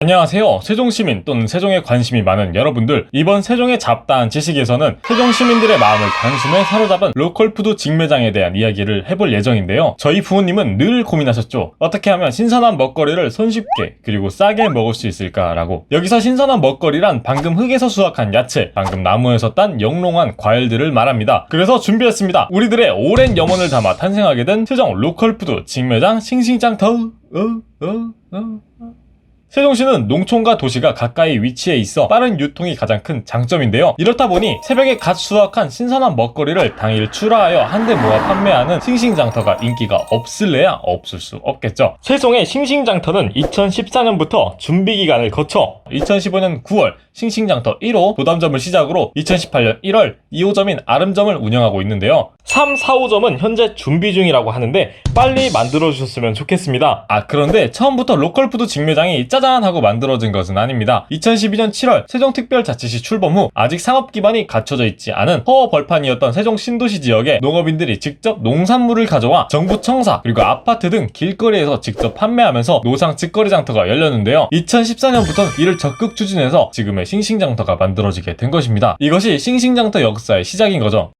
안녕하세요. 세종시민 또는 세종에 관심이 많은 여러분들, 이번 세종의 잡다한 지식에서는 세종시민들의 마음을 단숨에 사로잡은 로컬푸드 직매장에 대한 이야기를 해볼 예정인데요. 저희 부모님은 늘 고민하셨죠. 어떻게 하면 신선한 먹거리를 손쉽게 그리고 싸게 먹을 수 있을까라고. 여기서 신선한 먹거리란 방금 흙에서 수확한 야채, 방금 나무에서 딴 영롱한 과일들을 말합니다. 그래서 준비했습니다. 우리들의 오랜 염원을 담아 탄생하게 된 세종 로컬푸드 직매장 싱싱장터. 세종시는 농촌과 도시가 가까이 위치해 있어 빠른 유통이 가장 큰 장점인데요. 이렇다 보니 새벽에 갓 수확한 신선한 먹거리를 당일 출하하여 한데 모아 판매하는 싱싱장터가 인기가 없을래야 없을 수 없겠죠. 세종의 싱싱장터는 2014년부터 준비기간을 거쳐 2015년 9월 싱싱장터 1호 도담점을 시작으로 2018년 1월 2호점인 아름점을 운영하고 있는데요. 3, 4호점은 현재 준비 중이라고 하는데 빨리 만들어주셨으면 좋겠습니다. 그런데 처음부터 로컬푸드 직매장이 짜잔 하고 만들어진 것은 아닙니다. 2012년 7월 세종특별자치시 출범 후 아직 상업 기반이 갖춰져 있지 않은 허허벌판이었던 세종 신도시 지역에 농업인들이 직접 농산물을 가져와 정부 청사 그리고 아파트 등 길거리에서 직접 판매하면서 노상 직거래장터가 열렸는데요. 2014년부터 이를 적극 추진해서 지금의 싱싱장터가 만들어지게 된 것입니다. 이것이 싱싱장터 역사의 시작인 거죠.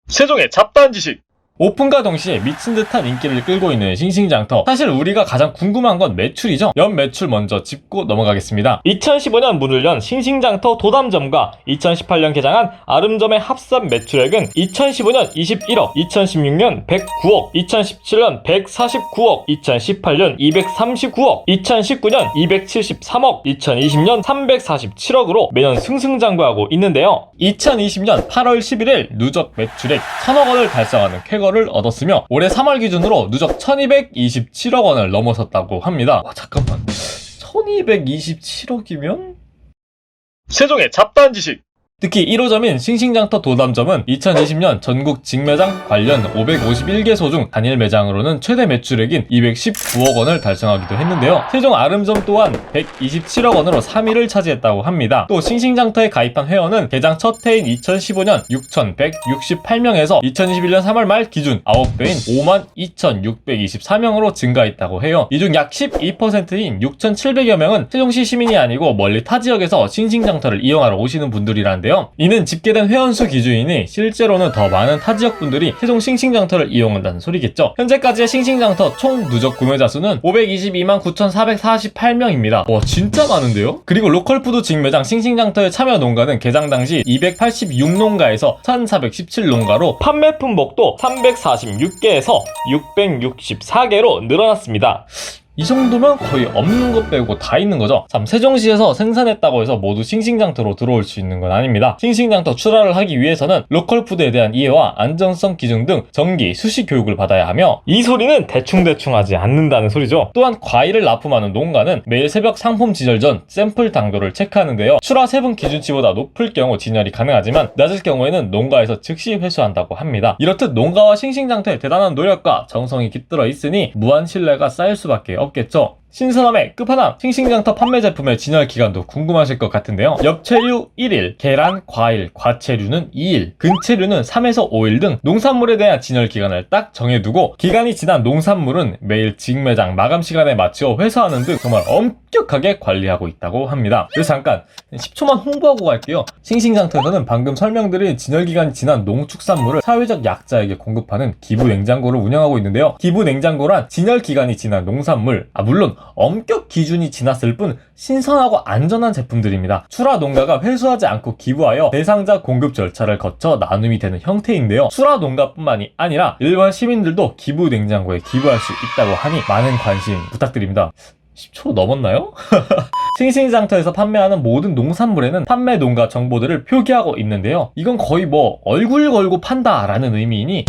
세종의 잡다한 지식. 오픈과 동시에 미친 듯한 인기를 끌고 있는 싱싱장터. 사실 우리가 가장 궁금한 건 매출이죠. 연 매출 먼저 짚고 넘어가겠습니다. 2015년 문을 연 싱싱장터 도담점과 2018년 개장한 아름점의 합산 매출액은 2015년 21억, 2016년 109억, 2017년 149억, 2018년 239억, 2019년 273억, 2020년 347억으로 매년 승승장구하고 있는데요. 2020년 8월 11일 누적 매출액 1000억 원을 달성하는 쾌거를 얻었으며 올해 3월 기준으로 누적 1227억 원을 넘어섰다고 합니다. 잠깐만, 1227억이면? 세종의 잡다한 지식. 특히 1호점인 싱싱장터 도담점은 2020년 전국 직매장 관련 551개소 중 단일 매장으로는 최대 매출액인 219억 원을 달성하기도 했는데요. 세종 아름점 또한 127억 원으로 3위를 차지했다고 합니다. 또 싱싱장터에 가입한 회원은 개장 첫 해인 2015년 6,168명에서 2021년 3월 말 기준 9배인 52,624명으로 증가했다고 해요. 이 중 약 12%인 6,700여 명은 세종시 시민이 아니고 멀리 타 지역에서 싱싱장터를 이용하러 오시는 분들이라는데요. 이는 집계된 회원수 기준이니 실제로는 더 많은 타 지역 분들이 세종 싱싱장터를 이용한다는 소리겠죠. 현재까지의 싱싱장터 총 누적 구매자 수는 522만 9,448명입니다. 와, 진짜 많은데요? 그리고 로컬푸드 직매장 싱싱장터에 참여 농가는 개장 당시 286농가에서 1,417농가로 판매 품목도 346개에서 664개로 늘어났습니다. 이 정도면 거의 없는 것 빼고 다 있는 거죠. 참, 세종시에서 생산했다고 해서 모두 싱싱장터로 들어올 수 있는 건 아닙니다. 싱싱장터 출하를 하기 위해서는 로컬푸드에 대한 이해와 안전성 기준 등 정기, 수시 교육을 받아야 하며, 이 소리는 대충대충 하지 않는다는 소리죠. 또한 과일을 납품하는 농가는 매일 새벽 상품 진열 전 샘플 당도를 체크하는데요. 출하 세분 기준치보다 높을 경우 진열이 가능하지만 낮을 경우에는 농가에서 즉시 회수한다고 합니다. 이렇듯 농가와 싱싱장터에 대단한 노력과 정성이 깃들어 있으니 무한 신뢰가 쌓일 수밖에 없겠죠. 신선함의 끝판왕 싱싱장터 판매 제품의 진열 기간도 궁금하실 것 같은데요. 엽채류 1일, 계란, 과일, 과채류는 2일, 근채류는 3에서 5일 등 농산물에 대한 진열 기간을 딱 정해두고 기간이 지난 농산물은 매일 직매장 마감 시간에 맞추어 회수하는 등 정말 엄격하게 관리하고 있다고 합니다. 그래서 잠깐 10초만 홍보하고 갈게요. 싱싱장터에서는 방금 설명드린 진열 기간이 지난 농축산물을 사회적 약자에게 공급하는 기부 냉장고를 운영하고 있는데요. 기부 냉장고란 진열 기간이 지난 농산물, 물론 엄격 기준이 지났을 뿐 신선하고 안전한 제품들입니다. 출하 농가가 회수하지 않고 기부하여 대상자 공급 절차를 거쳐 나눔이 되는 형태인데요. 출하 농가뿐만이 아니라 일반 시민들도 기부 냉장고에 기부할 수 있다고 하니 많은 관심 부탁드립니다. 10초 넘었나요? 싱싱장터에서 판매하는 모든 농산물에는 판매 농가 정보들을 표기하고 있는데요. 이건 거의 얼굴 걸고 판다 라는 의미이니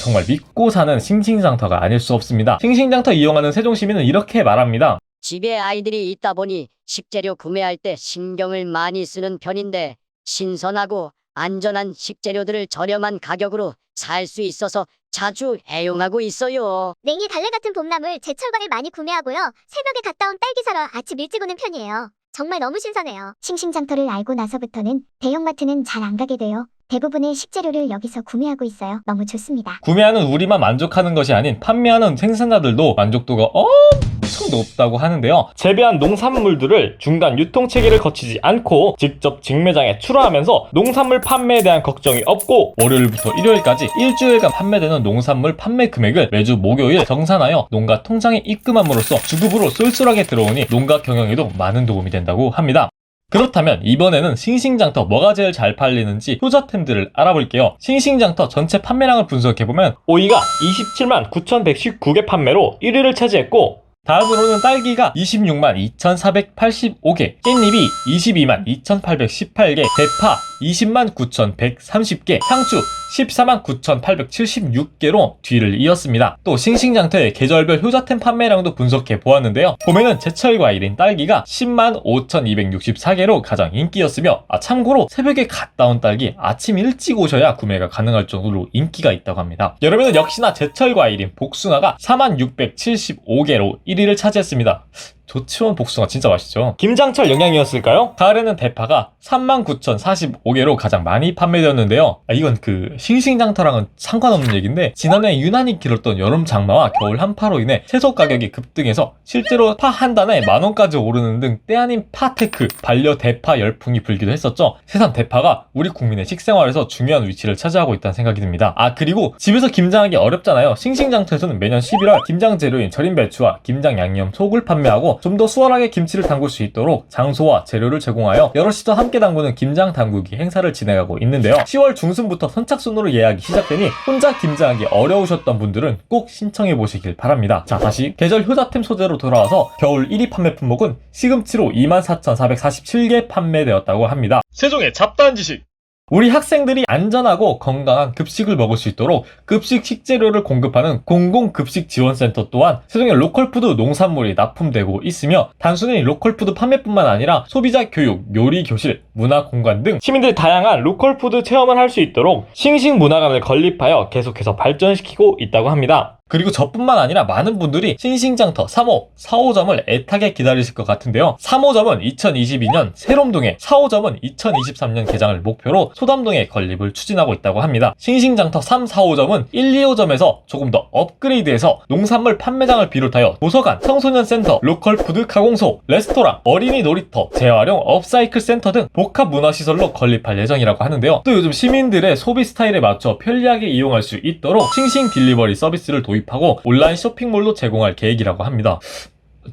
정말 믿고 사는 싱싱장터가 아닐 수 없습니다. 싱싱장터 이용하는 세종시민은 이렇게 말합니다. 집에 아이들이 있다 보니 식재료 구매할 때 신경을 많이 쓰는 편인데 신선하고 안전한 식재료들을 저렴한 가격으로 살 수 있어서 자주 애용하고 있어요. 냉이 달래 같은 봄나물, 제철과일 많이 구매하고요. 새벽에 갔다 온 딸기 사러 아침 일찍 오는 편이에요. 정말 너무 신선해요. 싱싱장터를 알고 나서부터는 대형마트는 잘 안 가게 돼요. 대부분의 식재료를 여기서 구매하고 있어요. 너무 좋습니다. 구매하는 우리만 만족하는 것이 아닌 판매하는 생산자들도 만족도가 엄청 높다고 하는데요. 재배한 농산물들을 중간 유통체계를 거치지 않고 직접 직매장에 출하하면서 농산물 판매에 대한 걱정이 없고 월요일부터 일요일까지 일주일간 판매되는 농산물 판매 금액을 매주 목요일 정산하여 농가 통장에 입금함으로써 주급으로 쏠쏠하게 들어오니 농가 경영에도 많은 도움이 된다고 합니다. 그렇다면 이번에는 싱싱장터 뭐가 제일 잘 팔리는지 효자템들을 알아볼게요. 싱싱장터 전체 판매량을 분석해보면 오이가 279만 9,119개 판매로 1위를 차지했고, 다음으로는 딸기가 26만 2,485개, 깻잎이 22만 2,818개, 대파 20만 9,130개, 상추 14만 9,876개로 뒤를 이었습니다. 또 싱싱장터의 계절별 효자템 판매량도 분석해 보았는데요. 봄에는 제철 과일인 딸기가 10만 5,264개로 가장 인기였으며, 참고로 새벽에 갓 따온 딸기 아침 일찍 오셔야 구매가 가능할 정도로 인기가 있다고 합니다. 여름에는 역시나 제철 과일인 복숭아가 4만 675개로 1위를 차지했습니다. 조치원 복숭아 진짜 맛있죠. 김장철 영양이었을까요? 가을에는 대파가 39,045개로 가장 많이 판매되었는데요. 이건 싱싱장터랑은 상관없는 얘기인데, 지난해 유난히 길었던 여름 장마와 겨울 한파로 인해 채소 가격이 급등해서 실제로 파 한 단에 만원까지 오르는 등 때 아닌 파테크, 반려 대파 열풍이 불기도 했었죠. 새삼 대파가 우리 국민의 식생활에서 중요한 위치를 차지하고 있다는 생각이 듭니다. 그리고 집에서 김장하기 어렵잖아요. 싱싱장터에서는 매년 11월 김장 재료인 절임 배추와 김장 양념 속을 판매하고, 좀 더 수월하게 김치를 담글 수 있도록 장소와 재료를 제공하여 여럿이서 함께 담그는 김장 담그기 행사를 진행하고 있는데요. 10월 중순부터 선착순으로 예약이 시작되니 혼자 김장하기 어려우셨던 분들은 꼭 신청해 보시길 바랍니다. 자, 다시 계절 효자템 소재로 돌아와서 겨울 1위 판매 품목은 시금치로 24,447개 판매되었다고 합니다. 세종의 잡다한 지식. 우리 학생들이 안전하고 건강한 급식을 먹을 수 있도록 급식 식재료를 공급하는 공공급식지원센터 또한 세종의 로컬푸드 농산물이 납품되고 있으며, 단순히 로컬푸드 판매뿐만 아니라 소비자 교육, 요리 교실, 문화공간 등 시민들이 다양한 로컬푸드 체험을 할 수 있도록 싱싱문화관을 건립하여 계속해서 발전시키고 있다고 합니다. 그리고 저뿐만 아니라 많은 분들이 싱싱장터 3호, 4호점을 애타게 기다리실 것 같은데요. 3호점은 2022년 세롬동에, 4호점은 2023년 개장을 목표로 소담동에 건립을 추진하고 있다고 합니다. 싱싱장터 3, 4호점은 1, 2호점에서 조금 더 업그레이드해서 농산물 판매장을 비롯하여 도서관, 청소년 센터, 로컬푸드 가공소, 레스토랑, 어린이 놀이터, 재활용 업사이클 센터 등 복합 문화시설로 건립할 예정이라고 하는데요. 또 요즘 시민들의 소비 스타일에 맞춰 편리하게 이용할 수 있도록 싱싱 딜리버리 서비스를 도입하고 온라인 쇼핑몰도 제공할 계획이라고 합니다.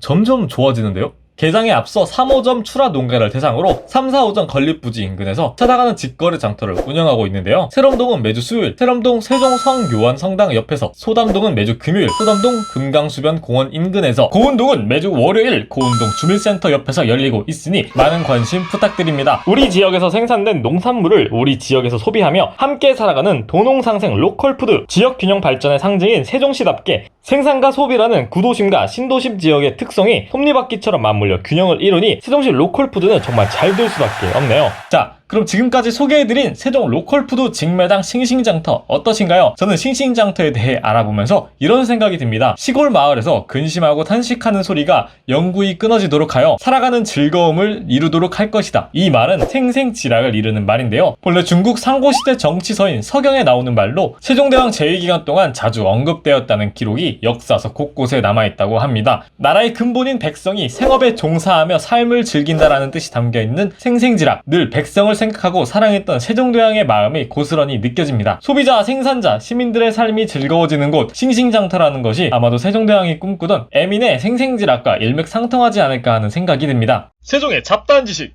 점점 좋아지는데요? 개장에 앞서 3호점 출하 농가를 대상으로 3, 4호점 건립부지 인근에서 찾아가는 직거래 장터를 운영하고 있는데요. 세롬동은 매주 수요일, 세롬동 세종 성요한 성당 옆에서, 소담동은 매주 금요일, 소담동 금강수변 공원 인근에서, 고운동은 매주 월요일 고운동 주민센터 옆에서 열리고 있으니 많은 관심 부탁드립니다. 우리 지역에서 생산된 농산물을 우리 지역에서 소비하며 함께 살아가는 도농상생 로컬푸드, 지역균형 발전의 상징인 세종시답게 생산과 소비라는 구도심과 신도심 지역의 특성이 톱니바퀴처럼 맞물려 균형을 이루니 세종시 로컬푸드는 정말 잘 될 수밖에 없네요. 자, 그럼 지금까지 소개해드린 세종 로컬푸드 직매장 싱싱장터 어떠신가요? 저는 싱싱장터에 대해 알아보면서 이런 생각이 듭니다. 시골 마을에서 근심하고 탄식하는 소리가 영구히 끊어지도록 하여 살아가는 즐거움을 이루도록 할 것이다. 이 말은 생생지락을 이루는 말인데요. 본래 중국 상고시대 정치서인 서경에 나오는 말로 세종대왕 재위기간 동안 자주 언급되었다는 기록이 역사서 곳곳에 남아있다고 합니다. 나라의 근본인 백성이 생업에 종사하며 삶을 즐긴다라는 뜻이 담겨있는 생생지락, 늘 백성을 생각하고 사랑했던 세종대왕의 마음이 고스란히 느껴집니다. 소비자, 생산자, 시민들의 삶이 즐거워지는 곳 싱싱장터라는 것이 아마도 세종대왕이 꿈꾸던 애민의 생생지락과 일맥상통하지 않을까 하는 생각이 듭니다. 세종의 잡다한 지식.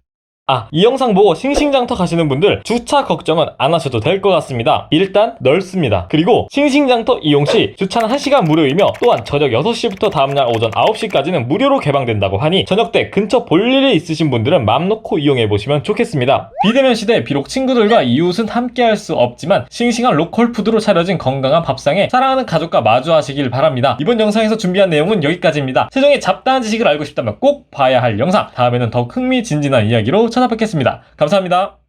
이 영상 보고 싱싱장터 가시는 분들 주차 걱정은 안 하셔도 될 것 같습니다. 일단 넓습니다. 그리고 싱싱장터 이용시 주차는 1시간 무료이며, 또한 저녁 6시부터 다음날 오전 9시까지는 무료로 개방된다고 하니 저녁 때 근처 볼 일이 있으신 분들은 맘 놓고 이용해보시면 좋겠습니다. 비대면 시대 비록 친구들과 이웃은 함께할 수 없지만 싱싱한 로컬푸드로 차려진 건강한 밥상에 사랑하는 가족과 마주하시길 바랍니다. 이번 영상에서 준비한 내용은 여기까지입니다. 세종의 잡다한 지식을 알고 싶다면 꼭 봐야 할 영상, 다음에는 더욱 흥미진진한 이야기로 찾아뵙겠습니다. 감사합니다.